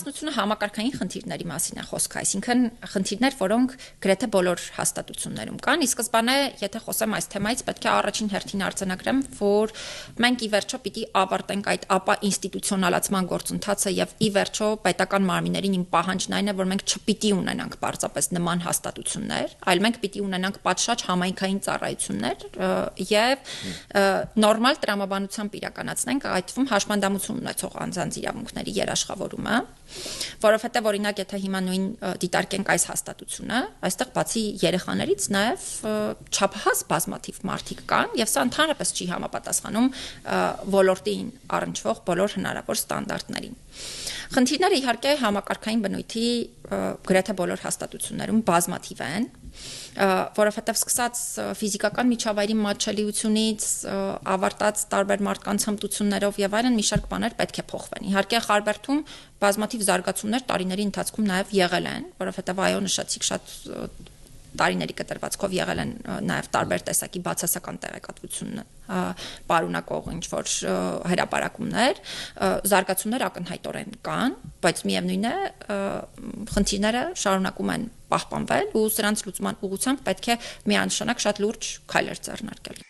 Հասնությունը համակարգային խնդիրների մասին է խոսքը, այսինքն խնդիրներ, որոնք գրեթե բոլոր հաստատություններում կան, ի սկզբանե, եթե խոսեմ այս թեմայից, պետք է առաջին հերթին արձանագրեմ, որ մենք ի վերջո պիտի ավարտենք այդ ապա ինստիտուցիոնալացման գործընթացը եւ ի վերջո պետական մարմիններին իմ պահանջն այն է, որ մենք չպիտի ունենանք պարզապես նման հաստատություններ, այլ մենք պիտի ունենանք պատշաճ համայնքային ծառայություններ եւ նորմալ տրամաբանությամբ իրականացնենք այդ թվում հաշմանդամություն ունեցող անձանց իրավունքների երաշխավորումը, որովհետեւ օրինակ եթե հիմա նույն դիտարկենք այս հաստատությունը, այստեղ բացի երեխաներից նաեւ չափահաս բազմաթիվ մարդիկ կան եւ սա ընդհանրապես չի համապատասխանում ոլորտին առնչվող բոլոր հնարավոր ստանդարտներին։ Խնդիրները իհարկե համակարգային բնույթի գրեթե բոլոր հաստատություններում բազմաթիվ են, որովհետև սկսած ֆիզիկական միջավայրի մատչելիությունից ավարտած տարբեր մարդկանց հմտություններով եւ այլն մի շարք բաներ պետք է փոխվեն։ Իհարկե Խարբերդում բազմաթիվ զարգացումներ տարիների ընթացքում նաեւ եղել են, որովհետև այո նշեցիք շատ տարիների կտրվածքով եղել են նաև տարբեր տեսակի բացասական տեղեկատվություն պարունակող ինչ-որ հրապարակումներ, զարգացումներ ակնհայտորեն կան, բայց միևնույն է խնդիրները շարունակում են պահպանվել ու սրանց լուծման ուղղությամբ պետք է միանշանակ շատ լուրջ քայլեր ձեռնարկել։